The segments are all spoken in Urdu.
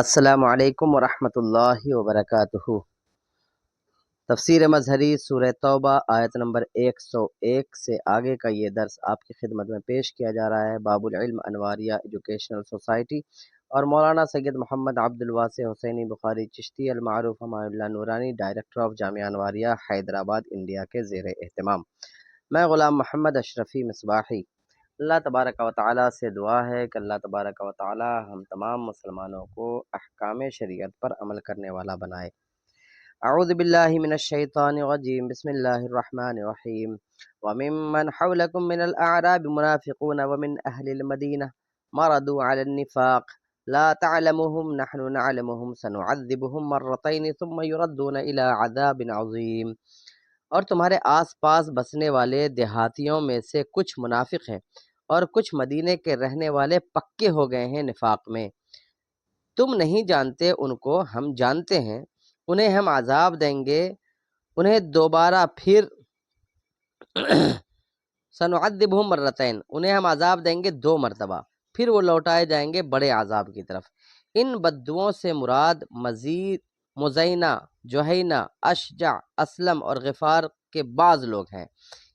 السلام علیکم ورحمۃ اللہ وبرکاتہ۔ تفسیر مظہری سورہ توبہ آیت نمبر 101 سے آگے کا یہ درس آپ کی خدمت میں پیش کیا جا رہا ہے۔ باب العلم انواریہ ایجوکیشنل سوسائٹی اور مولانا سید محمد عبد الواسع حسینی بخاری چشتی المعروف Humayun Allah Noorani, director of Jamia Anwaria Hyderabad India کے زیر اہتمام۔ میں غلام محمد اشرفی مصباحی۔ اللہ تبارک و تعالیٰ سے دعا ہے کہ اللہ تبارک و تعالیٰ ہم تمام مسلمانوں کو احکام شریعت پر عمل کرنے والا بنائے۔ اعوذ باللہ من الشیطان الرجیم، بسم اللہ الرحمن الرحیم۔ وَمِمَّنْ حَوْلَكُم مِّنَ الْأَعْرَابِ مُنَافِقُونَ وَمِنْ أَهْلِ الْمَدِينَةِ مَرَدُوا عَلَى النِّفَاقِ لَا تَعْلَمُهُمْ نَحْنُ نَعْلَمُهُمْ سَنُعَذِّبُهُمْ مَرَّتَيْنِ ثُمَّ يُرَدُّونَ إِلَىٰ عَذَابٍ عَظِيمٍ۔ اور تمہارے آس پاس بسنے والے دیہاتیوں میں سے کچھ منافق ہیں اور کچھ مدینے کے رہنے والے پکے ہو گئے ہیں نفاق میں۔ تم نہیں جانتے ان کو، ہم جانتے ہیں، انہیں ہم عذاب دیں گے، انہیں دوبارہ پھر سنعذبہم مرتین، انہیں ہم عذاب دیں گے 2 مرتبہ، پھر وہ لوٹائے جائیں گے بڑے عذاب کی طرف۔ ان بددعوں سے مراد مزینہ، جوہینہ، اشجع، اسلم اور غفار کے بعض لوگ ہیں۔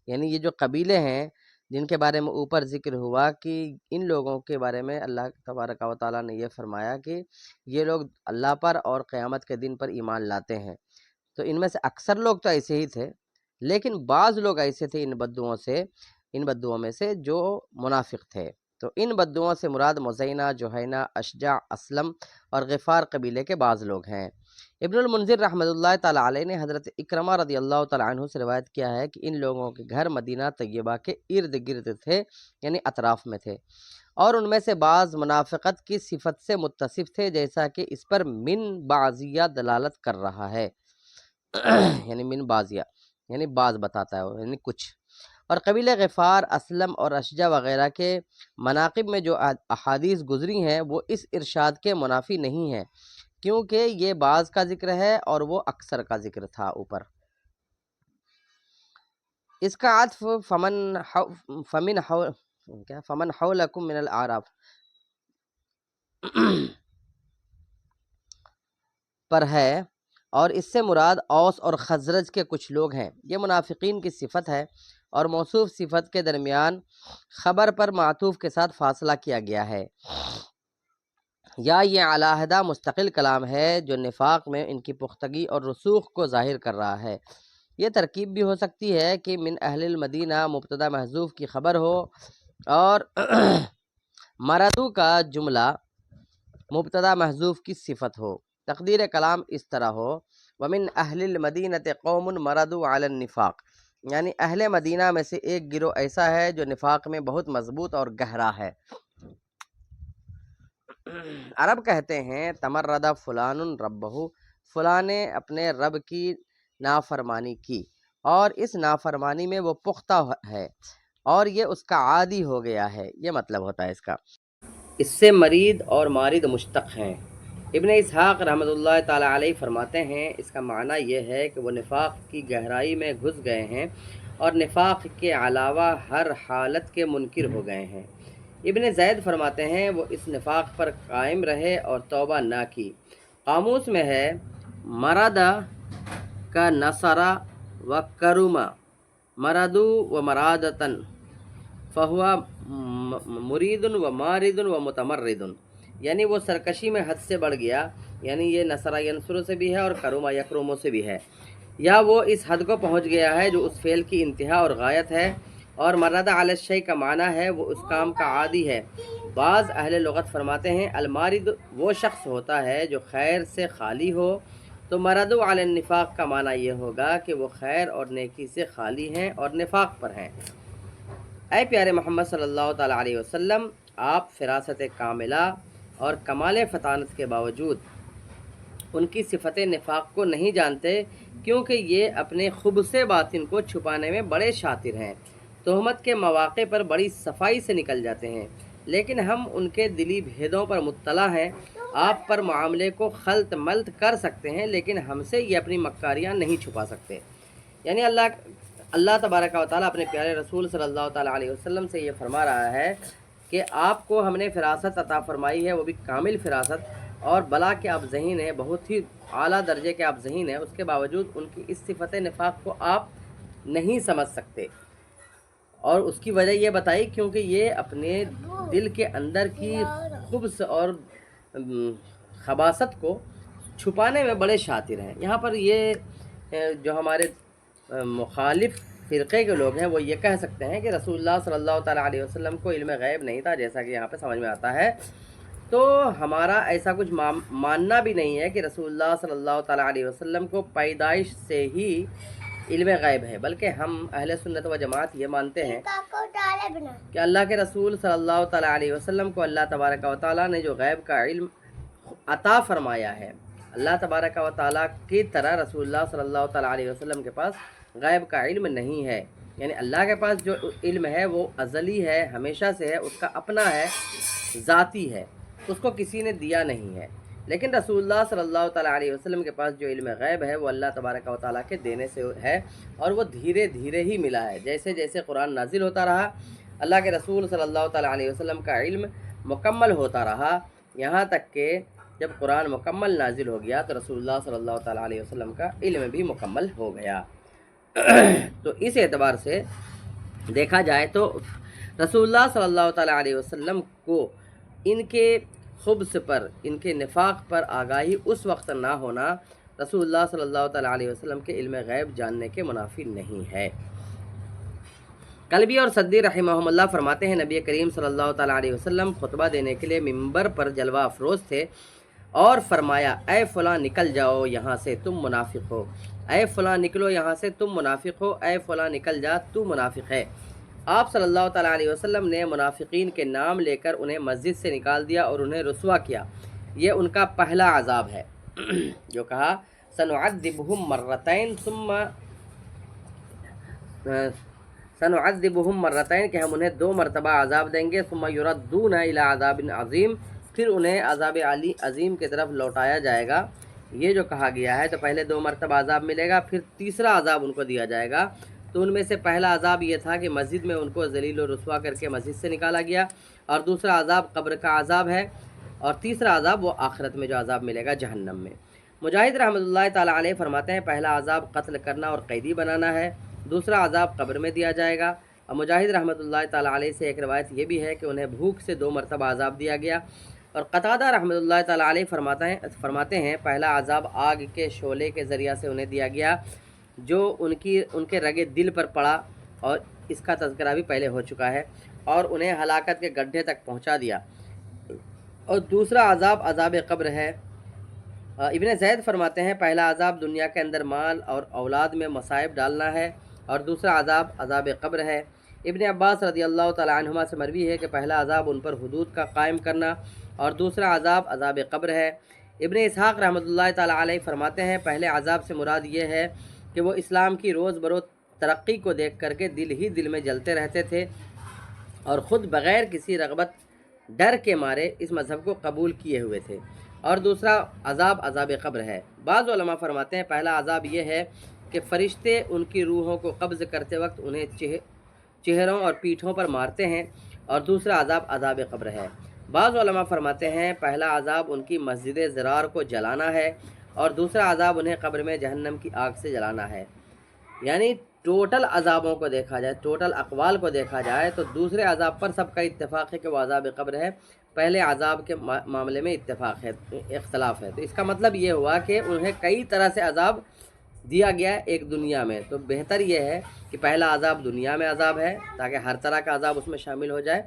یعنی یہ جو قبیلے ہیں جن کے بارے میں اوپر ذکر ہوا کہ ان لوگوں کے بارے میں اللہ تبارک و تعالیٰ نے یہ فرمایا کہ یہ لوگ اللہ پر اور قیامت کے دن پر ایمان لاتے ہیں، تو ان میں سے اکثر لوگ تو ایسے ہی تھے، لیکن بعض لوگ ایسے تھے ان بددعوں میں سے جو منافق تھے۔ تو ان بددعوں سے مراد مزینہ، جوہینہ، اشجع، اسلم اور غفار قبیلے کے بعض لوگ ہیں۔ ابن المنذر رحمۃ اللہ تعالیٰ علیہ نے حضرت اکرمہ رضی اللہ تعالیٰ عنہ سے روایت کیا ہے کہ ان لوگوں کے گھر مدینہ طیبہ کے ارد گرد تھے، یعنی اطراف میں تھے، اور ان میں سے بعض منافقت کی صفت سے متصف تھے، جیسا کہ اس پر من بعضیہ دلالت کر رہا ہے۔ یعنی من بعضیہ یعنی بعض بتاتا ہے، یعنی کچھ۔ اور قبیلہ غفار، اسلم اور اشجع وغیرہ کے مناقب میں جو احادیث گزری ہیں وہ اس ارشاد کے منافی نہیں ہیں، کیونکہ یہ بعض کا ذکر ہے اور وہ اکثر کا ذکر تھا اوپر۔ اس کا عطف فمن حولکم من الاعراب پر ہے، اور اس سے مراد اوس اور خزرج کے کچھ لوگ ہیں۔ یہ منافقین کی صفت ہے اور موصوف صفت کے درمیان خبر پر معطوف کے ساتھ فاصلہ کیا گیا ہے، یا یہ علیحدہ مستقل کلام ہے جو نفاق میں ان کی پختگی اور رسوخ کو ظاہر کر رہا ہے۔ یہ ترکیب بھی ہو سکتی ہے کہ من اہل المدینہ مبتدا محذوف کی خبر ہو اور مردو کا جملہ مبتدا محذوف کی صفت ہو۔ تقدیر کلام اس طرح ہو، ومن اہل المدینہ قوم مردوا علی النفاق، یعنی اہل مدینہ میں سے ایک گروہ ایسا ہے جو نفاق میں بہت مضبوط اور گہرا ہے۔ عرب کہتے ہیں تمرد فلان ربہ، فلاں نے اپنے رب کی نافرمانی کی اور اس نافرمانی میں وہ پختہ ہے اور یہ اس کا عادی ہو گیا ہے، یہ مطلب ہوتا ہے اس کا۔ اس سے مرید اور مارد مشتق ہیں۔ ابن اسحاق رحمۃ اللہ تعالیٰ علیہ فرماتے ہیں اس کا معنی یہ ہے کہ وہ نفاق کی گہرائی میں گھس گئے ہیں اور نفاق کے علاوہ ہر حالت کے منکر ہو گئے ہیں۔ ابن زید فرماتے ہیں وہ اس نفاق پر قائم رہے اور توبہ نہ کی۔ قاموس میں ہے مرادہ کا نصرہ و کرما، مردو و مرادتن، فہوا مرید و مارد و متمرد، یعنی وہ سرکشی میں حد سے بڑھ گیا، یعنی یہ نصرہ ینصر سے بھی ہے اور کرما یکرمو سے بھی ہے، یا وہ اس حد کو پہنچ گیا ہے جو اس فعل کی انتہا اور غایت ہے، اور مرد علی الشیء کا معنی ہے وہ اس کام کا عادی ہے۔ بعض اہل لغت فرماتے ہیں المارد وہ شخص ہوتا ہے جو خیر سے خالی ہو، تو مرد علی النفاق کا معنی یہ ہوگا کہ وہ خیر اور نیکی سے خالی ہیں اور نفاق پر ہیں۔ اے پیارے محمد صلی اللہ تعالیٰ علیہ وسلم، آپ فراست کاملہ اور کمال فطانت کے باوجود ان کی صفت نفاق کو نہیں جانتے، کیونکہ یہ اپنے خبث باطن کو چھپانے میں بڑے شاطر ہیں، تہمت کے مواقع پر بڑی صفائی سے نکل جاتے ہیں، لیکن ہم ان کے دلی بھیدوں پر مطلع ہیں۔ آپ پر معاملے کو خلط ملط کر سکتے ہیں لیکن ہم سے یہ اپنی مکاریاں نہیں چھپا سکتے۔ یعنی اللہ تبارک و تعالیٰ اپنے پیارے رسول صلی اللہ تعالیٰ علیہ وسلم سے یہ فرما رہا ہے کہ آپ کو ہم نے فراست عطا فرمائی ہے، وہ بھی کامل فراست، اور بلا کے آپ ذہین ہیں، بہت ہی اعلیٰ درجے کے آپ ذہین ہیں، اس کے باوجود ان کی اس صفت نفاق کو آپ نہیں سمجھ سکتے، اور اس کی وجہ یہ بتائی کیونکہ یہ اپنے دل کے اندر کی خبث اور خباثت کو چھپانے میں بڑے شاطر ہیں۔ یہاں پر یہ جو ہمارے مخالف فرقے کے لوگ ہیں وہ یہ کہہ سکتے ہیں کہ رسول اللہ صلی اللہ تعالیٰ علیہ وسلم کو علم غیب نہیں تھا، جیسا کہ یہاں پہ سمجھ میں آتا ہے، تو ہمارا ایسا کچھ ماننا بھی نہیں ہے کہ رسول اللہ صلی اللہ تعالیٰ علیہ وسلم کو پیدائش سے ہی علم غیب ہے، بلکہ ہم اہل سنت و جماعت یہ مانتے ہیں کہ اللہ کے رسول صلی اللہ تعالیٰ علیہ وسلم کو اللہ تبارک و تعالیٰ نے جو غیب کا علم عطا فرمایا ہے، اللہ تبارک و تعالیٰ کی طرح رسول اللہ صلی اللہ تعالیٰ علیہ وسلم کے پاس غیب کا علم نہیں ہے، یعنی اللہ کے پاس جو علم ہے وہ ازلی ہے، ہمیشہ سے ہے، اس کا اپنا ہے، ذاتی ہے، اس کو کسی نے دیا نہیں ہے۔ لیکن رسول اللہ صلی اللہ تعالیٰ علیہ وسلم کے پاس جو علم غیب ہے وہ اللہ تبارک و تعالیٰ کے دینے سے ہے، اور وہ دھیرے دھیرے ہی ملا ہے، جیسے جیسے قرآن نازل ہوتا رہا اللہ کے رسول صلی اللہ تعالیٰ علیہ وسلم کا علم مکمل ہوتا رہا، یہاں تک کہ جب قرآن مکمل نازل ہو گیا تو رسول اللہ صلی اللہ تعالیٰ علیہ وسلم کا علم بھی مکمل ہو گیا۔ تو اس اعتبار سے دیکھا جائے تو رسول اللہ صلی اللہ تعالیٰ علیہ وسلم کو ان کے خبث پر، ان کے نفاق پر آگاہی اس وقت نہ ہونا رسول اللہ صلی اللہ تعالیٰ علیہ وسلم کے علم غیب جاننے کے منافی نہیں ہے۔ قلبی اور صدی رحمہم اللہ فرماتے ہیں نبی کریم صلی اللہ تعالیٰ علیہ وسلم خطبہ دینے کے لیے ممبر پر جلوہ افروز تھے اور فرمایا، اے فلاں نکل جاؤ یہاں سے تم منافق ہو، اے فلاں نکلو یہاں سے تم منافق ہو، اے فلاں نکل جا تو منافق ہے۔ آپ صلی اللہ تعالیٰ علیہ وسلم نے منافقین کے نام لے کر انہیں مسجد سے نکال دیا اور انہیں رسوا کیا، یہ ان کا پہلا عذاب ہے۔ جو کہا سنعذبہم مرتین کہ ہم انہیں 2 مرتبہ عذاب دیں گے، ثم یردون الی عذاب عظیم، پھر انہیں عذاب عظیم کی طرف لوٹایا جائے گا۔ یہ جو کہا گیا ہے تو پہلے 2 مرتبہ عذاب ملے گا، پھر تیسرا عذاب ان کو دیا جائے گا۔ تو ان میں سے پہلا عذاب یہ تھا کہ مسجد میں ان کو ذلیل و رسوا کر کے مسجد سے نکالا گیا، اور دوسرا عذاب قبر کا عذاب ہے، اور تیسرا عذاب وہ آخرت میں جو عذاب ملے گا جہنم میں۔ مجاہد رحمۃ اللہ تعالیٰ علیہ فرماتے ہیں پہلا عذاب قتل کرنا اور قیدی بنانا ہے، دوسرا عذاب قبر میں دیا جائے گا۔ اور مجاہد رحمۃ اللہ تعالیٰ علیہ سے ایک روایت یہ بھی ہے کہ انہیں بھوک سے 2 مرتبہ عذاب دیا گیا۔ اور قتادہ رحمۃ اللہ تعالیٰ علیہ فرماتے ہیں پہلا عذاب آگ کے شعلے کے ذریعہ سے انہیں دیا گیا جو ان کے رگے دل پر پڑا، اور اس کا تذکرہ بھی پہلے ہو چکا ہے، اور انہیں ہلاکت کے گڈھے تک پہنچا دیا۔ اور دوسرا عذاب عذاب قبر ہے۔ ابن زید فرماتے ہیں پہلا عذاب دنیا کے اندر مال اور اولاد میں مصائب ڈالنا ہے، اور دوسرا عذاب عذاب قبر ہے۔ ابن عباس رضی اللہ تعالیٰ عنہما سے مروی ہے کہ پہلا عذاب ان پر حدود کا قائم کرنا، اور دوسرا عذاب عذاب قبر ہے۔ ابن اسحاق رحمۃ اللہ تعالیٰ علیہ فرماتے ہیں پہلے عذاب سے مراد یہ ہے کہ وہ اسلام کی روز بروز ترقی کو دیکھ کر کے دل ہی دل میں جلتے رہتے تھے، اور خود بغیر کسی رغبت ڈر کے مارے اس مذہب کو قبول کیے ہوئے تھے، اور دوسرا عذاب عذاب قبر ہے۔ بعض علماء فرماتے ہیں پہلا عذاب یہ ہے کہ فرشتے ان کی روحوں کو قبض کرتے وقت انہیں چہروں اور پیٹھوں پر مارتے ہیں، اور دوسرا عذاب عذاب قبر ہے۔ بعض علماء فرماتے ہیں پہلا عذاب ان کی مسجد ضرار کو جلانا ہے، اور دوسرا عذاب انہیں قبر میں جہنم کی آگ سے جلانا ہے۔ یعنی ٹوٹل عذابوں کو دیکھا جائے، ٹوٹل اقوال کو دیکھا جائے تو دوسرے عذاب پر سب کا اتفاق ہے کہ وہ عذاب قبر ہے، پہلے عذاب کے معاملے میں اختلاف ہے۔ تو اس کا مطلب یہ ہوا کہ انہیں کئی طرح سے عذاب دیا گیا ہے ایک دنیا میں، تو بہتر یہ ہے کہ پہلا عذاب دنیا میں عذاب ہے تاکہ ہر طرح کا عذاب اس میں شامل ہو جائے،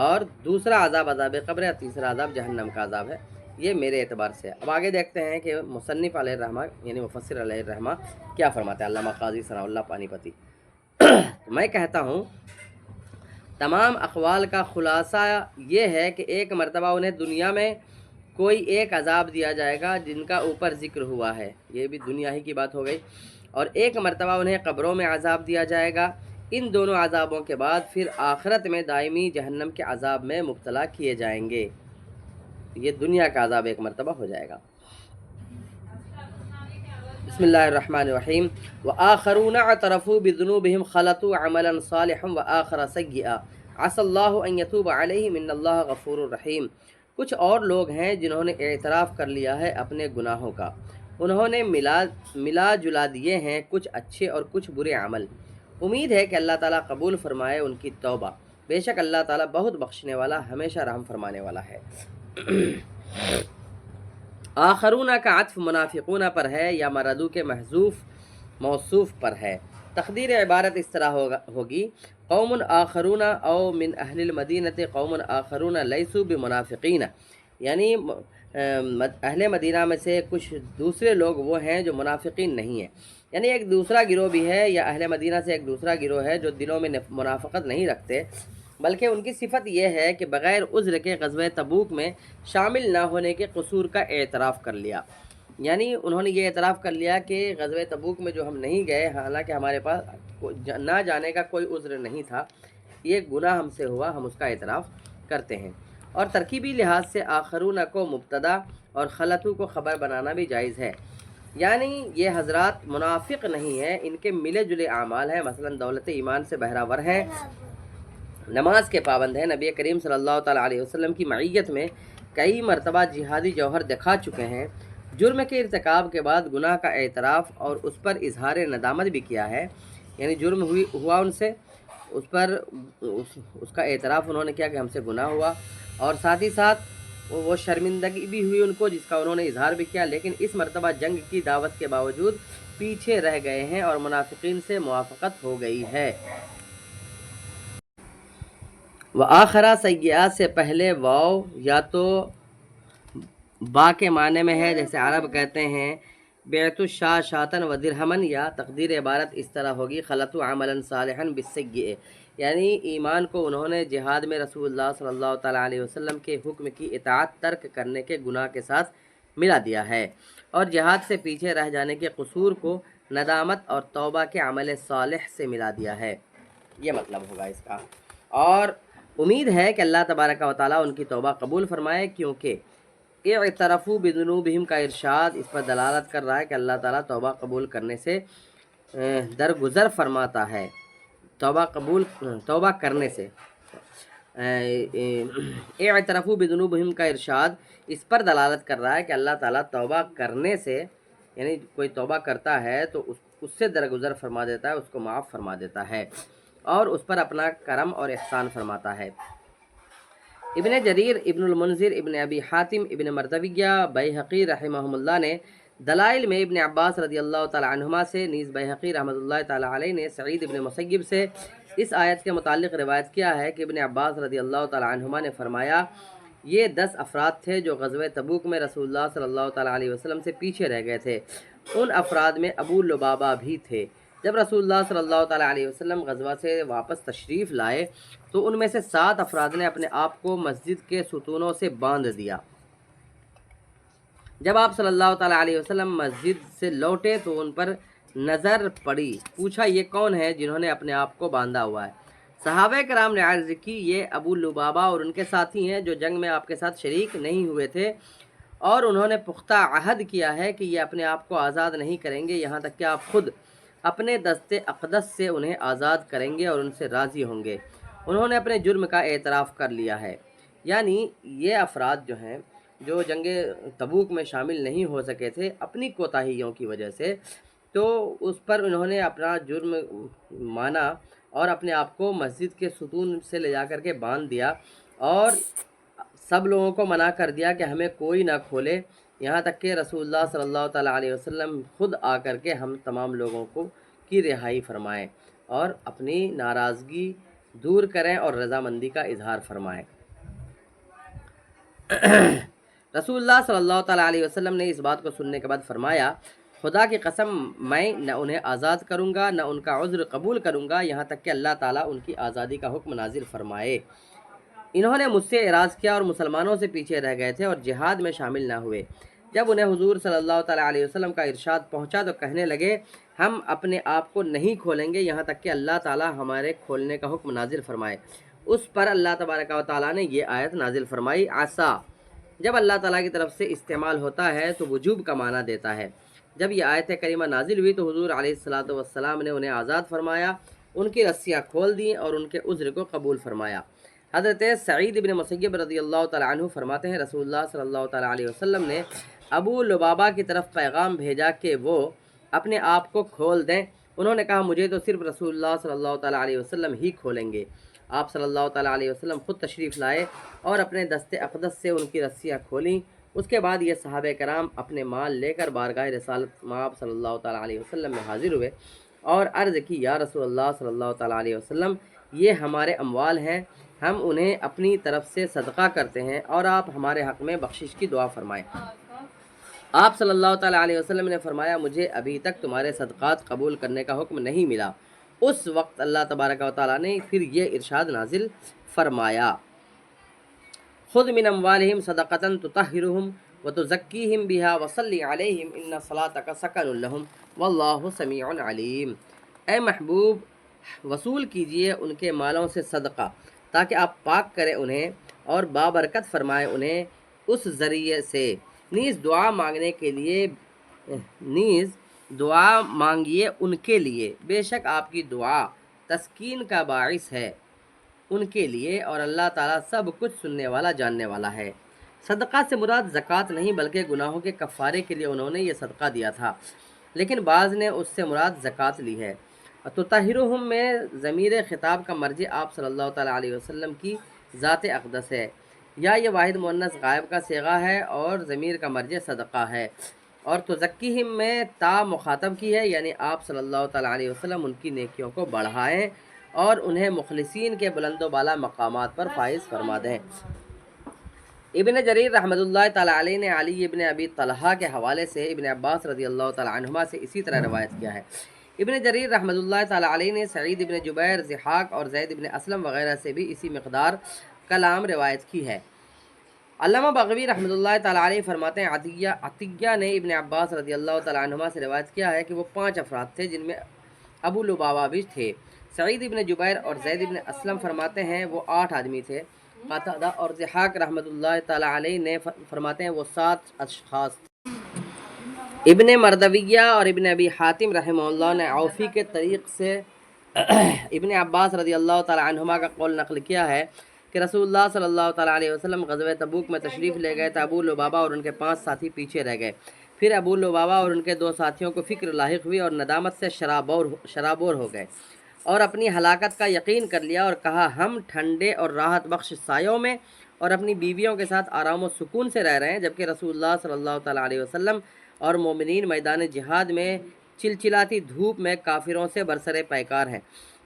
اور دوسرا عذاب عذاب قبر ہے، تیسرا عذاب جہنم کا عذاب ہے۔ یہ میرے اعتبار سے ہے۔ اب آگے دیکھتے ہیں کہ مصنف علیہ الرحمہ یعنی مفسر علیہ الرحمہ کیا فرماتے ہیں، علامہ قاضی ثناء اللہ پانی پتی۔ میں کہتا ہوں تمام اقوال کا خلاصہ یہ ہے کہ ایک مرتبہ انہیں دنیا میں کوئی ایک عذاب دیا جائے گا جن کا اوپر ذکر ہوا ہے، یہ بھی دنیا ہی کی بات ہو گئی، اور ایک مرتبہ انہیں قبروں میں عذاب دیا جائے گا۔ ان دونوں عذابوں کے بعد پھر آخرت میں دائمی جہنم کے عذاب میں مبتلا کیے جائیں گے۔ یہ دنیا کا عذاب ایک مرتبہ ہو جائے گا۔ بسم اللہ الرحمن الرحیم۔ وآخرون اعترفوا بذنوبهم خلطوا عملا صالحا وآخر سیئا عسى اللہ ان یتوب علیہم ان اللہ غفور رحیم۔ کچھ اور لوگ ہیں جنہوں نے اعتراف کر لیا ہے اپنے گناہوں کا، انہوں نے ملا جلا دیے ہیں کچھ اچھے اور کچھ برے عمل۔ امید ہے کہ اللہ تعالیٰ قبول فرمائے ان کی توبہ، بے شک اللہ تعالیٰ بہت بخشنے والا، ہمیشہ رحم فرمانے والا ہے۔ آخرون کا عطف منافقون پر ہے یا مردو کے محذوف موصوف پر ہے؟ تقدیر عبارت اس طرح ہوگی: قوم آخرون او من اہل المدینۃ قوم آخرون لیسوا بمنافقین، یعنی اہل مدینہ میں سے کچھ دوسرے لوگ وہ ہیں جو منافقین نہیں ہیں، یعنی ایک دوسرا گروہ بھی ہے، یا اہل مدینہ سے ایک دوسرا گروہ ہے جو دلوں میں منافقت نہیں رکھتے، بلکہ ان کی صفت یہ ہے کہ بغیر عذر کے غزوہ تبوک میں شامل نہ ہونے کے قصور کا اعتراف کر لیا۔ یعنی انہوں نے یہ اعتراف کر لیا کہ غزوہ تبوک میں جو ہم نہیں گئے، حالانکہ ہمارے پاس نہ جانے کا کوئی عذر نہیں تھا، یہ گناہ ہم سے ہوا، ہم اس کا اعتراف کرتے ہیں۔ اور ترکیبی لحاظ سے آخرون کو مبتدا اور خلطو کو خبر بنانا بھی جائز ہے، یعنی یہ حضرات منافق نہیں ہیں، ان کے ملے جلے اعمال ہیں، مثلا دولت ایمان سے بہراور ہیں، نماز کے پابند ہیں، نبی کریم صلی اللہ تعالیٰ علیہ وسلم کی معیت میں کئی مرتبہ جہادی جوہر دکھا چکے ہیں، جرم کے ارتکاب کے بعد گناہ کا اعتراف اور اس پر اظہار ندامت بھی کیا ہے، یعنی جرم ہوا ان سے، اس پر اس کا اعتراف انہوں نے کیا کہ ہم سے گناہ ہوا، اور ساتھ ہی ساتھ وہ شرمندگی بھی ہوئی ان کو جس کا انہوں نے اظہار بھی کیا، لیکن اس مرتبہ جنگ کی دعوت کے باوجود پیچھے رہ گئے ہیں اور منافقین سے موافقت ہو گئی ہے۔ وآخرہ سیئات سے پہلے واو یا تو با کے معنی میں ہے، جیسے عرب کہتے ہیں بعت الشاہ شاتن و درہمن، یا تقدیر عبارت اس طرح ہوگی خلطوا عملا صالحا بالسیئ، یعنی ایمان کو انہوں نے جہاد میں رسول اللہ صلی اللہ تعالیٰ علیہ وسلم کے حکم کی اطاعت ترک کرنے کے گناہ کے ساتھ ملا دیا ہے، اور جہاد سے پیچھے رہ جانے کے قصور کو ندامت اور توبہ کے عمل صالح سے ملا دیا ہے، یہ مطلب ہوگا اس کا۔ اور امید ہے کہ اللہ تبارک و تعالیٰ ان کی توبہ قبول فرمائے، کیونکہ اعترفوا بذنوبہم کا ارشاد اس پر دلالت کر رہا ہے کہ اللہ تعالیٰ توبہ قبول کرنے سے درگزر فرماتا ہے، توبہ کرنے سے اعترفوا بذنوبہم کا ارشاد اس پر دلالت کر رہا ہے کہ اللہ تعالیٰ توبہ کرنے سے، یعنی کوئی توبہ کرتا ہے تو اس سے درگزر فرما دیتا ہے، اس کو معاف فرما دیتا ہے، اور اس پر اپنا کرم اور احسان فرماتا ہے۔ ابن جریر، ابن المنذر، ابن ابی حاتم، ابن مردویہ، بیہقی رحمہم اللہ نے دلائل میں ابن عباس رضی اللہ تعالی عنہما سے، نیز بیہقی رحمۃ اللہ تعالی علیہ نے سعید ابن مسیب سے اس آیت کے متعلق روایت کیا ہے کہ ابن عباس رضی اللہ تعالی عنہما نے فرمایا، یہ 10 افراد تھے جو غزوہ تبوک میں رسول اللہ صلی اللہ تعالی علیہ وسلم سے پیچھے رہ گئے تھے، ان افراد میں ابو لبابہ بھی تھے۔ جب رسول اللہ صلی اللہ تعالیٰ علیہ وسلم غزوہ سے واپس تشریف لائے تو ان میں سے 7 افراد نے اپنے آپ کو مسجد کے ستونوں سے باندھ دیا۔ جب آپ صلی اللہ تعالیٰ علیہ وسلم مسجد سے لوٹے تو ان پر نظر پڑی، پوچھا یہ کون ہے جنہوں نے اپنے آپ کو باندھا ہوا ہے؟ صحابہ کرام نے عرض کی یہ ابو لبابہ اور ان کے ساتھی ہیں جو جنگ میں آپ کے ساتھ شریک نہیں ہوئے تھے، اور انہوں نے پختہ عہد کیا ہے کہ یہ اپنے آپ کو آزاد نہیں کریں گے یہاں تک کہ آپ خود اپنے دست اقدس سے انہیں آزاد کریں گے اور ان سے راضی ہوں گے۔ انہوں نے اپنے جرم کا اعتراف کر لیا ہے، یعنی یہ افراد جو ہیں جو جنگ تبوک میں شامل نہیں ہو سکے تھے اپنی کوتاہیوں کی وجہ سے، تو اس پر انہوں نے اپنا جرم مانا اور اپنے آپ کو مسجد کے ستون سے لے جا کر کے باندھ دیا، اور سب لوگوں کو منع کر دیا کہ ہمیں کوئی نہ کھولے، یہاں تک کہ رسول اللہ صلی اللہ تعالیٰ علیہ وسلم خود آ کر کے ہم تمام لوگوں کی رہائی فرمائیں اور اپنی ناراضگی دور کریں اور رضامندی کا اظہار فرمائیں۔ رسول اللہ صلی اللہ تعالیٰ علیہ وسلم نے اس بات کو سننے کے بعد فرمایا، خدا کی قسم میں نہ انہیں آزاد کروں گا نہ ان کا عذر قبول کروں گا یہاں تک کہ اللہ تعالیٰ ان کی آزادی کا حکم نازل فرمائے۔ انہوں نے مجھ سے اعراض کیا اور مسلمانوں سے پیچھے رہ گئے تھے اور جہاد میں شامل نہ ہوئے۔ جب انہیں حضور صلی اللہ تعالیٰ علیہ وسلم کا ارشاد پہنچا تو کہنے لگے، ہم اپنے آپ کو نہیں کھولیں گے یہاں تک کہ اللہ تعالیٰ ہمارے کھولنے کا حکم نازل فرمائے۔ اس پر اللہ تبارک و تعالیٰ نے یہ آیت نازل فرمائی، عسیٰ جب اللہ تعالیٰ کی طرف سے استعمال ہوتا ہے تو وجوب کا معنی دیتا ہے۔ جب یہ آیت کریمہ نازل ہوئی تو حضور علیہ الصلاۃ والسلام نے انہیں آزاد فرمایا، ان کی رسیاں کھول دیں اور ان کے عذر کو قبول فرمایا۔ حضرت سعید بن مسیب رضی اللہ تعالیٰ عنہ فرماتے ہیں رسول اللہ صلی اللہ تعالیٰ علیہ وسلم نے ابو لبابہ کی طرف پیغام بھیجا کہ وہ اپنے آپ کو کھول دیں۔ انہوں نے کہا مجھے تو صرف رسول اللہ صلی اللہ تعالیٰ علیہ وسلم ہی کھولیں گے۔ آپ صلی اللہ تعالیٰ علیہ وسلم خود تشریف لائے اور اپنے دست اقدس سے ان کی رسیاں کھولیں۔ اس کے بعد یہ صحابہ کرام اپنے مال لے کر بارگاہ رسالت مآب صلی اللہ تعالیٰ علیہ وسلم میں حاضر ہوئے اور عرض کی یا رسول اللہ صلی اللہ تعالیٰ علیہ وسلم یہ ہمارے اموال ہیں، ہم انہیں اپنی طرف سے صدقہ کرتے ہیں اور آپ ہمارے حق میں بخشش کی دعا فرمائیں۔ آپ صلی اللہ تعالیٰ علیہ وسلم نے فرمایا مجھے ابھی تک تمہارے صدقات قبول کرنے کا حکم نہیں ملا۔ اس وقت اللہ تبارک و تعالیٰ نے پھر یہ ارشاد نازل فرمایا خذ من اموالہم صدقۃ تطہرہم وتزکیہم بہا وصلی علیہم ان صلاتک سکن لہم واللہ سمیع علیم۔ اے محبوب وصول کیجئے ان کے مالوں سے صدقہ تاکہ آپ پاک کریں انہیں اور بابرکت فرمائے انہیں اس ذریعے سے۔ نیز دعا مانگیے ان کے لیے، بے شک آپ کی دعا تسکین کا باعث ہے ان کے لیے اور اللہ تعالیٰ سب کچھ سننے والا جاننے والا ہے۔ صدقہ سے مراد زکوٰۃ نہیں بلکہ گناہوں کے کفارے کے لیے انہوں نے یہ صدقہ دیا تھا، لیکن بعض نے اس سے مراد زکوٰۃ لی ہے۔ تطہرہم میں ضمیر خطاب کا مرجع آپ صلی اللہ تعالیٰ علیہ وسلم کی ذات اقدس ہے، یا یہ واحد مؤنث غائب کا صیغہ ہے اور ضمیر کا مرجع صدقہ ہے۔ اور تزکیہم میں تا مخاطب کی ہے، یعنی آپ صلی اللہ تعالیٰ علیہ وسلم ان کی نیکیوں کو بڑھائیں اور انہیں مخلصین کے بلند و بالا مقامات پر فائز فرما دیں۔ ابن جریر رحمۃ اللہ تعالیٰ علیہ نے علی ابن ابی طلحہ کے حوالے سے ابن عباس رضی اللہ تعالیٰ عنہما سے اسی طرح روایت کیا ہے۔ ابن جریر رحمۃ اللہ تعالیٰ علیہ نے سعید ابن جبیر، ضحاک اور زید ابن اسلم وغیرہ سے بھی اسی مقدار کلام روایت کی ہے۔ علامہ بغوی رحمۃ اللہ تعالیٰ علیہ فرماتے ہیں عطیہ نے ابن عباس رضی اللہ تعالیٰ عنہما سے روایت کیا ہے کہ وہ 5 افراد تھے جن میں ابو لبابہ بھی تھے۔ سعید ابن جبیر اور زید ابن اسلم فرماتے ہیں وہ 8 آدمی تھے۔ قتادہ اور ضحاک رحمۃ اللہ تعالیٰ علیہ نے فرماتے ہیں وہ 7 اشخاص تھے۔ ابن مردویہ اور ابن ابی حاتم رحمہ اللہ نے عوفی کے طریق سے ابن عباس رضی اللہ تعالیٰ عنہما کا قول نقل کیا ہے کہ رسول اللہ صلی اللہ تعالیٰ علیہ وسلم غزوہ تبوک میں تشریف لے گئے تو ابو لبابہ اور ان کے 5 ساتھی پیچھے رہ گئے۔ پھر ابو لبابہ اور ان کے 2 ساتھیوں کو فکر لاحق ہوئی اور ندامت سے شرابور ہو گئے اور اپنی ہلاکت کا یقین کر لیا اور کہا ہم ٹھنڈے اور راحت بخش سایوں میں اور اپنی بیویوں کے ساتھ آرام و سکون سے رہ رہے ہیں، جبکہ رسول اللہ صلی اللہ تعالیٰ علیہ وسلم اور مومنین میدان جہاد میں چلچلاتی دھوپ میں کافروں سے برسر پیکار ہیں۔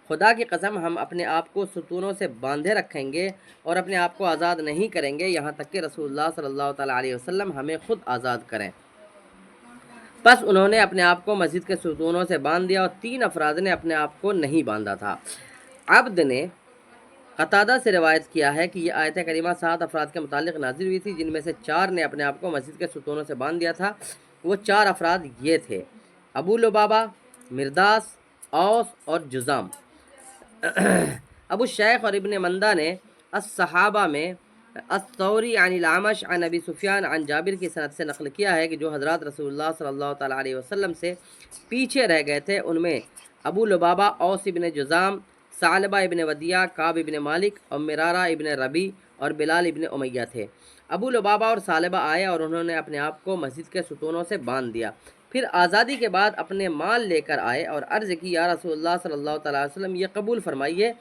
خدا کی قسم ہم اپنے آپ کو ستونوں سے باندھے رکھیں گے اور اپنے آپ کو آزاد نہیں کریں گے یہاں تک کہ رسول اللہ صلی اللہ تعالیٰ علیہ وسلم ہمیں خود آزاد کریں۔ بس انہوں نے اپنے آپ کو مسجد کے ستونوں سے باندھ دیا اور 3 افراد نے اپنے آپ کو نہیں باندھا تھا۔ عبد نے قتادہ سے روایت کیا ہے کہ یہ آیت کریمہ 7 افراد کے متعلق نازل ہوئی تھی جن میں سے 4 نے اپنے آپ کو مسجد کے ستونوں سے باندھ دیا تھا۔ وہ 4 افراد یہ تھے ابو لبابہ، مرداس، اوس اور جزام۔ ابو شیخ اور ابن مندہ نے الصحابہ میں الثوری عن الاعمش عن ابی سفیان عن جابر کی سند سے نقل کیا ہے کہ جو حضرات رسول اللہ صلی اللہ تعالیٰ علیہ وسلم سے پیچھے رہ گئے تھے ان میں ابو لبابہ، اوس ابن جزام، ثعلبہ ابن ودیع، کعب ابن مالک اور مرارہ ابن ربی اور بلال ابن امیہ تھے۔ ابو لبابہ اور ثعلبہ آئے اور انہوں نے اپنے آپ کو مسجد کے ستونوں سے باندھ دیا، پھر آزادی کے بعد اپنے مال لے کر آئے اور عرض کی یا رسول اللہ صلی اللہ تعالیٰ علیہ وسلم یہ قبول فرمائیے،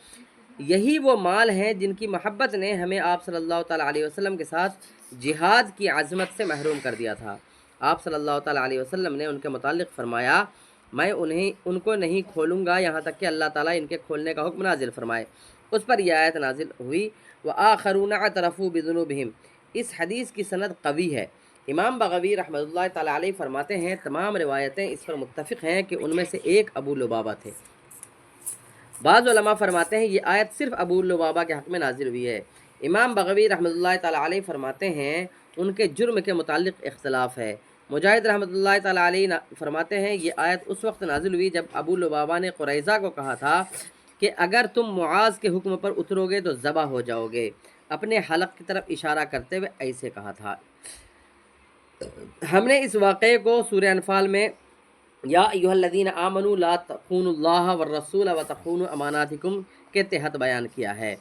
یہی وہ مال ہیں جن کی محبت نے ہمیں آپ صلی اللہ تعالیٰ علیہ وسلم کے ساتھ جہاد کی عظمت سے محروم کر دیا تھا۔ آپ صلی اللہ تعالیٰ علیہ وسلم نے ان کے متعلق فرمایا میں ان کو نہیں کھولوں گا یہاں تک کہ اللہ تعالیٰ ان کے کھولنے کا حکم نازل فرمائے۔ اس پر یہ آیت نازل ہوئی وآخرون اعترفوا بذنوبہم۔ اس حدیث کی سند قوی ہے۔ امام بغوی رحمۃ اللہ تعالیٰ علیہ فرماتے ہیں تمام روایتیں اس پر متفق ہیں کہ ان میں سے ایک ابو لبابہ تھے۔ بعض علماء فرماتے ہیں یہ آیت صرف ابو لبابہ کے حق میں نازل ہوئی ہے۔ امام بغوی رحمۃ اللہ تعالیٰ علیہ فرماتے ہیں ان کے جرم کے متعلق اختلاف ہے۔ مجاہد رحمۃ اللہ تعالیٰ علیہ فرماتے ہیں یہ آیت اس وقت نازل ہوئی جب ابو لبابہ نے قریظہ کو کہا تھا کہ اگر تم معاذ کے حکم پر اترو گے تو ذبح ہو جاؤ گے، اپنے حلق کی طرف اشارہ کرتے ہوئے ایسے کہا تھا۔ ہم نے اس واقعے کو سورہ انفال میں یا ایھا الذین آمنوا لا تخونوا اللہ والرسول وتخونوا اماناتکم کے تحت بیان کیا ہے۔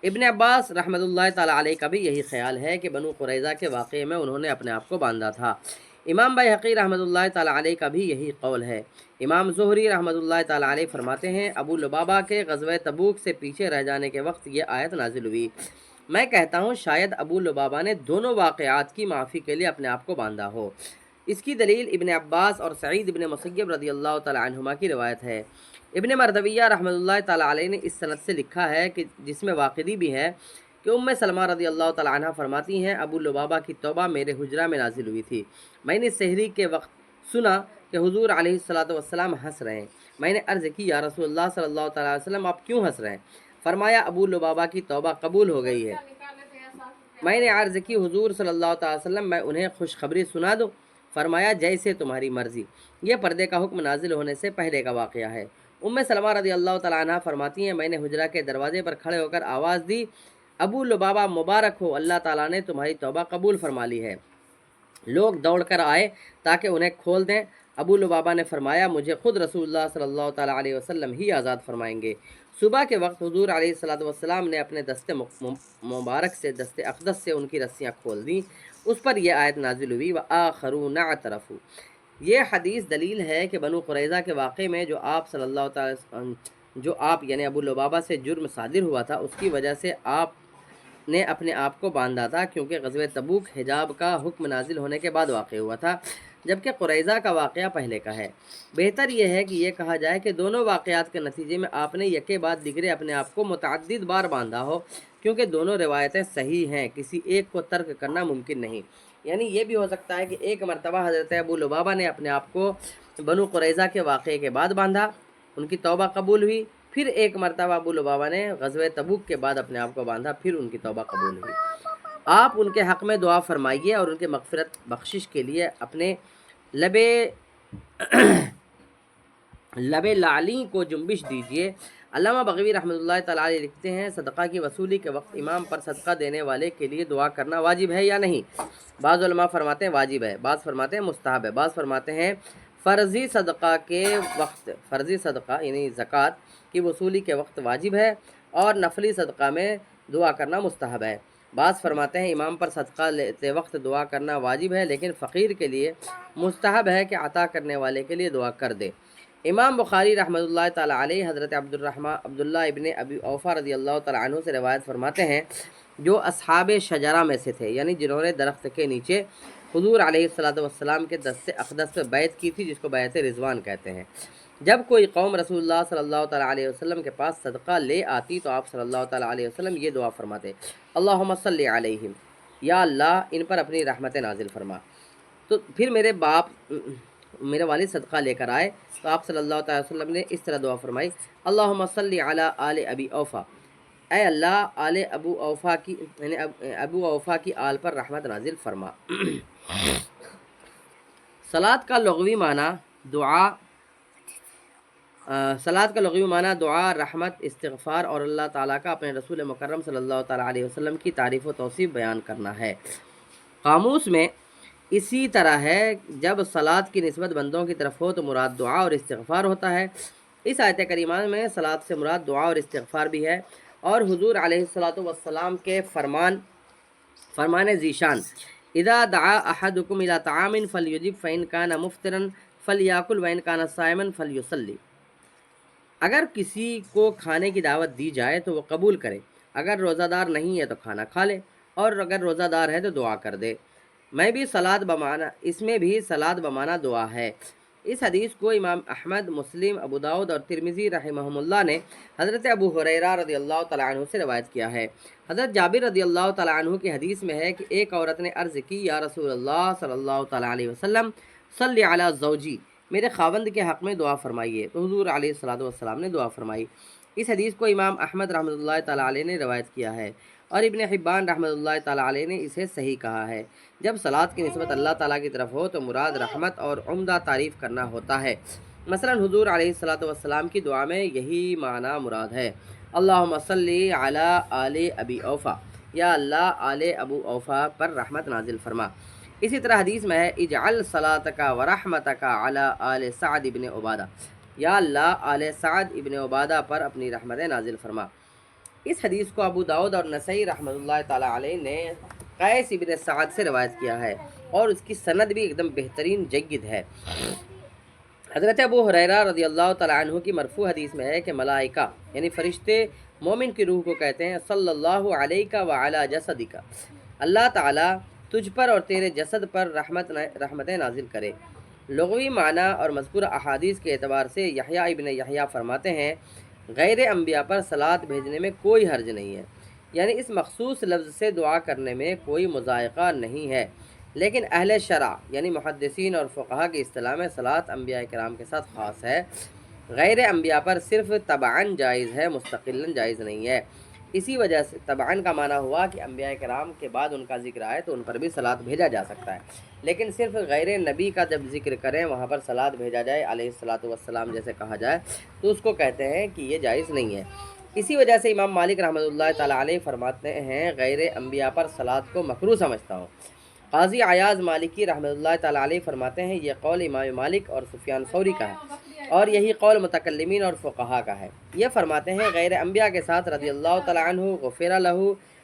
ابن عباس رحمۃ اللہ تعالیٰ علیہ کا بھی یہی خیال ہے کہ بنو قریظہ کے واقعے میں انہوں نے اپنے آپ کو باندھا تھا۔ امام بیہقی رحمۃ اللہ تعالیٰ علیہ کا بھی یہی قول ہے۔ امام زہری رحمۃ اللہ تعالیٰ علیہ فرماتے ہیں ابو لبابہ کے غزوہ تبوک سے پیچھے رہ جانے کے وقت یہ آیت نازل ہوئی۔ میں کہتا ہوں شاید ابو لبابہ نے دونوں واقعات کی معافی کے لیے اپنے آپ کو باندھا ہو۔ اس کی دلیل ابن عباس اور سعید ابن مسیب رضی اللہ تعالیٰ عنہما کی روایت ہے۔ ابن مردویہ رحمۃ اللہ تعالیٰ علیہ نے اس سند سے لکھا ہے کہ جس میں واقعی بھی ہے کہ ام سلمہ رضی اللہ تعالیٰ عنہ فرماتی ہیں ابو لبابہ کی توبہ میرے حجرہ میں نازل ہوئی تھی۔ میں نے سحری کے وقت سنا کہ حضور علیہ الصلوۃ والسلام ہنس رہے ہیں۔ میں نے عرض کی یا رسول اللہ صلی اللہ تعالیٰ علیہ وسلم آپ کیوں ہنس رہے ہیں؟ فرمایا ابو لبابہ کی توبہ قبول ہو گئی ہے۔ میں نے عرض کی حضور صلی اللہ تعالیٰ علیہ وسلم میں انہیں خوشخبری سنا دوں؟ فرمایا جیسے تمہاری مرضی۔ یہ پردے کا حکم نازل ہونے سے پہلے کا واقعہ ہے۔ ام سلمہ رضی اللہ تعالیٰ عنہ فرماتی ہیں میں نے حجرہ کے دروازے پر کھڑے ہو کر آواز دی ابو لبابہ مبارک ہو، اللہ تعالیٰ نے تمہاری توبہ قبول فرما لی ہے۔ لوگ دوڑ کر آئے تاکہ انہیں کھول دیں۔ ابو لبابہ نے فرمایا مجھے خود رسول اللہ صلی اللہ تعالیٰ علیہ وسلم ہی آزاد فرمائیں گے۔ صبح کے وقت حضور علیہ الصلوۃ والسلام نے اپنے دست مبارک سے دست اقدس سے ان کی رسیاں کھول دیں۔ اس پر یہ آیت نازل ہوئی وآخرون اعترفوا۔ یہ حدیث دلیل ہے کہ بنو قریظہ کے واقعے میں جو آپ یعنی ابو لبابہ سے جرم صادر ہوا تھا اس کی وجہ سے آپ نے اپنے آپ کو باندھا تھا، کیونکہ غزوہ تبوک حجاب کا حکم نازل ہونے کے بعد واقع ہوا تھا جبکہ قریظہ کا واقعہ پہلے کا ہے۔ بہتر یہ ہے کہ یہ کہا جائے کہ دونوں واقعات کے نتیجے میں آپ نے یکے بعد دیگرے اپنے آپ کو متعدد بار باندھا ہو، کیونکہ دونوں روایتیں صحیح ہیں، کسی ایک کو ترک کرنا ممکن نہیں۔ یعنی یہ بھی ہو سکتا ہے کہ ایک مرتبہ حضرت ابو لبابہ نے اپنے آپ کو بنو قریظہ کے واقعے کے بعد باندھا، ان کی توبہ قبول ہوئی، پھر ایک مرتبہ ابو لبابہ نے غزوہ تبوک کے بعد اپنے آپ کو باندھا، پھر ان کی توبہ قبول ہوئی۔ آپ ان کے حق میں دعا فرمائیے اور ان کے مغفرت بخشش کے لیے اپنے لب لعلی کو جنبش دیجیے۔ علامہ بغوی رحمۃ اللہ تعالیٰ علیہ لکھتے ہیں صدقہ کی وصولی کے وقت امام پر صدقہ دینے والے کے لیے دعا کرنا واجب ہے یا نہیں؟ بعض علماء فرماتے ہیں واجب ہے، بعض فرماتے ہیں مستحب ہے، بعض فرماتے ہیں فرضی صدقہ کے وقت فرضی صدقہ یعنی زکوٰۃ کی وصولی کے وقت واجب ہے اور نفلی صدقہ میں دعا کرنا مستحب ہے۔ بعض فرماتے ہیں امام پر صدقہ لیتے وقت دعا کرنا واجب ہے لیکن فقیر کے لیے مستحب ہے کہ عطا کرنے والے کے لیے دعا کر دے۔ امام بخاری رحمۃ اللہ تعالیٰ علیہ حضرت عبداللہ ابن ابی اوفا رضی اللہ تعالیٰ عنہ سے روایت فرماتے ہیں جو اصحاب شجرہ میں سے تھے، یعنی جنہوں نے درخت کے نیچے حضور علیہ الصلوۃ والسلام کے دست اقدس پہ بیعت کی تھی، جس کو بیعت رضوان کہتے ہیں۔ جب کوئی قوم رسول اللہ صلی اللہ تعالیٰ علیہ وسلم کے پاس صدقہ لے آتی تو آپ صلی اللہ تعالیٰ علیہ وسلم یہ دعا فرماتے اللہم صلی علیہم، یا اللہ ان پر اپنی رحمت نازل فرما۔ تو پھر میرے والد صدقہ لے کر آئے تو آپ صلی اللہ تعالیٰ وسلم نے اس طرح دعا فرمائی اللہم صلی علی آل ابی اوفا، اے اللہ آل ابو اوفا کی یعنی ابو اوفا کی آل پر رحمت نازل فرما۔ صلاۃ کا لغوی معنی دعا، رحمت، استغفار اور اللہ تعالیٰ کا اپنے رسول مکرم صلی اللہ تعالیٰ علیہ وسلم کی تعریف و توصیف بیان کرنا ہے۔ قاموس میں اسی طرح ہے، جب صلاۃ کی نسبت بندوں کی طرف ہو تو مراد دعا اور استغفار ہوتا ہے۔ اس آیت کریمہ میں صلاۃ سے مراد دعا اور استغفار بھی ہے، اور حضور علیہ الصلوۃ والسلام کے فرمان ذیشان اذا دعا احدکم الی طعام فلیجب فإن کان مفطرا فلیاکل وإن کان صائما فلیصلی، اگر کسی کو کھانے کی دعوت دی جائے تو وہ قبول کرے، اگر روزہ دار نہیں ہے تو کھانا کھا لے، اور اگر روزہ دار ہے تو دعا کر دے۔ اس میں بھی صلاۃ بمعنی دعا ہے۔ اس حدیث کو امام احمد، مسلم، ابو داؤد اور ترمذی رحمہم اللہ نے حضرت ابو ہریرہ رضی اللہ تعالیٰ عنہ سے روایت کیا ہے۔ حضرت جابر رضی اللہ تعالیٰ عنہ کی حدیث میں ہے کہ ایک عورت نے عرض کی یا رسول اللہ صلی اللہ تعالیٰ علیہ وسلم صلی علی زوجی، میرے خاوند کے حق میں دعا فرمائیے، تو حضور علیہ الصلوۃ والسلام نے دعا فرمائی۔ اس حدیث کو امام احمد رحمۃ اللہ تعالیٰ علیہ نے روایت کیا ہے، اور ابن حبان رحمۃ اللہ تعالیٰ علیہ نے اسے صحیح کہا ہے۔ جب صلاۃ کی نسبت اللہ تعالیٰ کی طرف ہو تو مراد رحمت اور عمدہ تعریف کرنا ہوتا ہے۔ مثلا حضور علیہ الصلوۃ والسلام کی دعا میں یہی معنی مراد ہے، اللہم صلی علی آل ابی اوفا، یا اللہ آل ابو اوفا پر رحمت نازل فرما۔ اسی طرح حدیث میں ہے اجعل صلاتک و رحمتک علی آل سعد ابن عبادہ، یا اللہ آل سعد ابن عبادہ پر اپنی رحمت نازل فرما۔ اس حدیث کو ابو داؤد اور نسائی رحمۃ اللہ تعالیٰ علیہ نے قیس ابن سعد سے روایت کیا ہے اور اس کی سند بھی ایک دم بہترین جید ہے۔ حضرت ابو ہریرہ رضی اللہ تعالیٰ عنہ کی مرفوع حدیث میں ہے کہ ملائکہ یعنی فرشتے مومن کی روح کو کہتے ہیں صلی اللہ علیہ وعلی جسدک، اللہ تعالیٰ تجھ پر اور تیرے جسد پر رحمتیں نازل کرے۔ لغوی معنی اور مذکورہ احادیث کے اعتبار سے یحییٰ ابن یحییٰ فرماتے ہیں غیر انبیاء پر صلات بھیجنے میں کوئی حرج نہیں ہے، یعنی اس مخصوص لفظ سے دعا کرنے میں کوئی مضائقہ نہیں ہے، لیکن اہل شرع یعنی محدثین اور فقہا کی اصطلاح میں صلات انبیاء کرام کے ساتھ خاص ہے، غیر انبیاء پر صرف تبعاً جائز ہے، مستقلاً جائز نہیں ہے۔ اسی وجہ سے تبعاً کا معنی ہوا کہ انبیاء کرام کے بعد ان کا ذکر آئے تو ان پر بھی صلات بھیجا جا سکتا ہے، لیکن صرف غیر نبی کا جب ذکر کریں وہاں پر صلات بھیجا جائے علیہ الصلاۃ والسلام جیسے کہا جائے تو اس کو کہتے ہیں کہ یہ جائز نہیں ہے۔ اسی وجہ سے امام مالک رحمۃ اللہ تعالیٰ علیہ فرماتے ہیں غیر انبیاء پر صلات کو مکروہ سمجھتا ہوں۔ قاضی عیاض مالکی رحمۃ اللہ تعالیٰ علیہ فرماتے ہیں یہ قول امام مالک اور سفیان ثوری کا ہے اور یہی قول متکلمین اور فقہا کا ہے۔ یہ فرماتے ہیں غیر انبیاء کے ساتھ رضی اللہ تعالیٰ عنہ، غفر لہ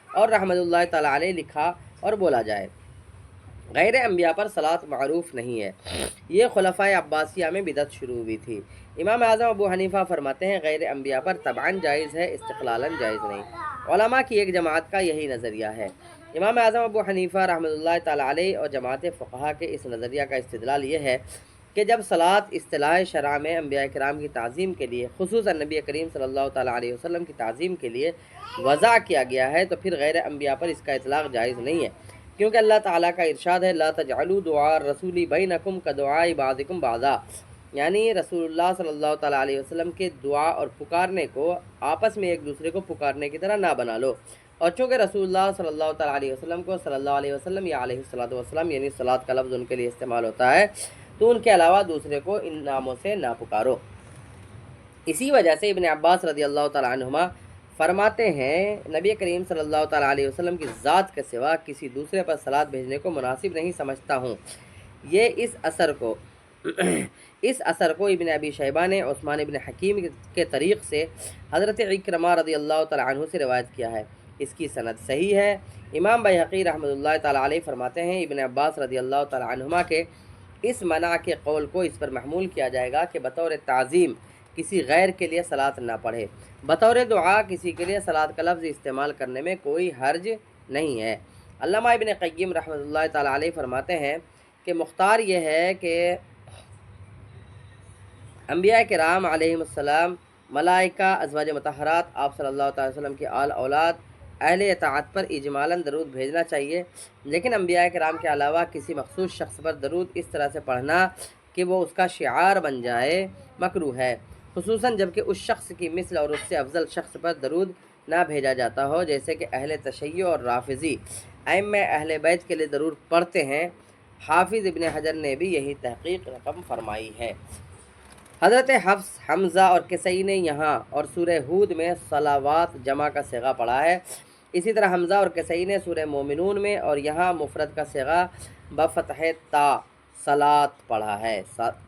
اور رحمۃ اللہ تعالیٰ علیہ لکھا اور بولا جائے، غیر انبیاء پر صلات معروف نہیں ہے۔ یہ خلفائے عباسیہ میں بدعت شروع ہوئی تھی۔ امام اعظم ابو حنیفہ فرماتے ہیں غیر انبیاء پر تبعاً جائز ہے، استقلالاً جائز نہیں۔ علماء کی ایک جماعت کا یہی نظریہ ہے۔ امام اعظم ابو حنیفہ رحمۃ اللہ تعالیٰ علیہ اور جماعت فقہا کے اس نظریہ کا استدلال یہ ہے کہ جب صلات اصطلاح شرع میں انبیاء کرام کی تعظیم کے لیے، خصوصاً نبی کریم صلی اللہ تعالیٰ علیہ وسلم کی تعظیم کے لیے وضع کیا گیا ہے تو پھر غیر انبیاء پر اس کا اطلاق جائز نہیں ہے، کیونکہ اللہ تعالیٰ کا ارشاد ہے لا تجعلوا دعاء الرسول بینکم کدعاء بعضکم بعضا، یعنی رسول اللہ صلی اللہ تعالیٰ علیہ وسلم کے دعا اور پکارنے کو آپس میں ایک دوسرے کو پکارنے کی طرح نہ بنا لو، اور چونکہ رسول اللہ صلی اللہ تعالیٰ علیہ وسلم کو صلی اللہ علیہ وسلم یا علیہ الصلاۃ والسلام یعنی صلاۃ کا لفظ ان کے لیے استعمال ہوتا ہے تو ان کے علاوہ دوسرے کو ان ناموں سے نہ پکارو۔ اسی وجہ سے ابن عباس رضی اللہ تعالیٰ عنہما فرماتے ہیں نبی کریم صلی اللہ تعالیٰ علیہ وسلم کی ذات کے سوا کسی دوسرے پر صلات بھیجنے کو مناسب نہیں سمجھتا ہوں۔ یہ اس اثر کو ابن ابی شیبہ نے عثمان ابن حکیم کے طریق سے حضرت عکرمہ رضی اللہ تعالیٰ عنہ سے روایت کیا ہے، اس کی سند صحیح ہے۔ امام بیہقی رحمۃ اللہ تعالیٰ علیہ فرماتے ہیں ابن عباس رضی اللہ تعالیٰ عنہما کے اس منع کے قول کو اس پر محمول کیا جائے گا کہ بطور تعظیم کسی غیر کے لیے صلات نہ پڑھے، بطور دعا کسی کے لیے صلات کا لفظ استعمال کرنے میں کوئی حرج نہیں ہے۔ علامہ ابن قیم رحمۃ اللہ تعالیٰ علیہ فرماتے ہیں کہ مختار یہ ہے کہ انبیاء کرام علیہم السلام، ملائکہ، ازواج مطہرات، آپ صلی اللہ تعالی وسلم کے آل اولاد، اہل اطاعت پر اجمالاً درود بھیجنا چاہیے، لیکن انبیاء کرام کے علاوہ کسی مخصوص شخص پر درود اس طرح سے پڑھنا کہ وہ اس کا شعار بن جائے مکروہ ہے، خصوصاً جب کہ اس شخص کی مثل اور اس سے افضل شخص پر درود نہ بھیجا جاتا ہو، جیسے کہ اہل تشیع اور رافضی ائمہ اہل بیت کے لیے درود پڑھتے ہیں۔ حافظ ابن حجر نے بھی یہی تحقیق رقم فرمائی ہے۔ حضرت حفص، حمزہ اور کسائی نے یہاں اور سورہ ہود میں صلوات جمع کا صیغہ پڑھا ہے، اسی طرح حمزہ اور کسائی نے سورہ مومنون میں اور یہاں مفرد کا صیغہ بفتح تا صلات پڑھا ہے،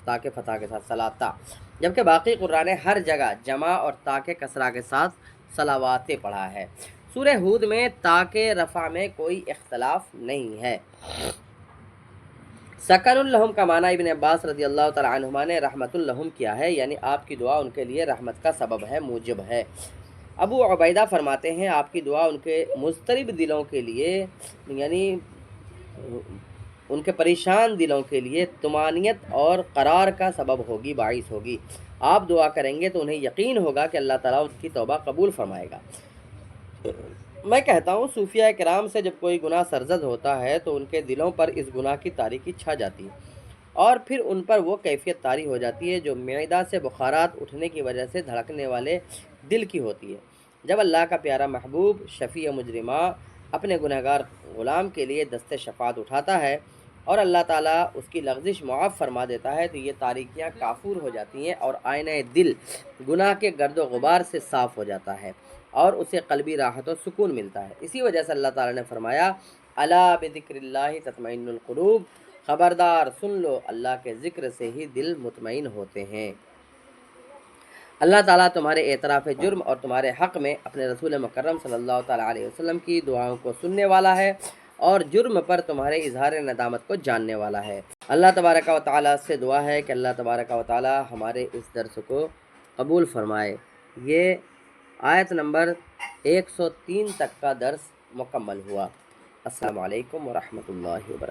تا کے فتح کے ساتھ صلاتا، جبکہ باقی قراء نے ہر جگہ جمع اور تا کے کسرہ کے ساتھ صلواتے پڑھا ہے۔ سورہ ہود میں تا کے رفع میں کوئی اختلاف نہیں ہے۔ سکن الہم کا معنی ابن عباس رضی اللہ تعالیٰ عنہما نے رحمت الہم کیا ہے، یعنی آپ کی دعا ان کے لیے رحمت کا سبب ہے، موجب ہے۔ ابو عبیدہ فرماتے ہیں آپ کی دعا ان کے مضطرب دلوں کے لیے، یعنی ان کے پریشان دلوں کے لیے طمانینت اور قرار کا سبب ہوگی، باعث ہوگی۔ آپ دعا کریں گے تو انہیں یقین ہوگا کہ اللہ تعالیٰ ان کی توبہ قبول فرمائے گا۔ میں کہتا ہوں صوفیہ کرام سے جب کوئی گناہ سرزد ہوتا ہے تو ان کے دلوں پر اس گناہ کی تاریکی چھا جاتی ہے اور پھر ان پر وہ کیفیت طاری ہو جاتی ہے جو معدہ سے بخارات اٹھنے کی وجہ سے دھڑکنے والے دل کی ہوتی ہے۔ جب اللہ کا پیارا محبوب شفیع مجرمہ اپنے گنہگار غلام کے لیے دست شفاعت اٹھاتا ہے اور اللہ تعالیٰ اس کی لغزش معاف فرما دیتا ہے تو یہ تاریکیاں کافور ہو جاتی ہیں اور آئینہ دل گناہ کے گرد و غبار سے صاف ہو جاتا ہے اور اسے قلبی راحت و سکون ملتا ہے۔ اسی وجہ سے اللہ تعالیٰ نے فرمایا الا بذکر اللہ تطمئن القلوب، خبردار سن لو اللہ کے ذکر سے ہی دل مطمئن ہوتے ہیں۔ اللہ تعالیٰ تمہارے اعتراف جرم اور تمہارے حق میں اپنے رسول مکرم صلی اللہ تعالیٰ علیہ وسلم کی دعاؤں کو سننے والا ہے اور جرم پر تمہارے اظہار ندامت کو جاننے والا ہے۔ اللہ تبارک و تعالیٰ سے دعا ہے کہ اللہ تبارک و تعالیٰ ہمارے اس درس کو قبول فرمائے۔ یہ آیت نمبر 103 تک کا درس مکمل ہوا۔ السلام علیکم ورحمۃ اللہ وبرکاتہ۔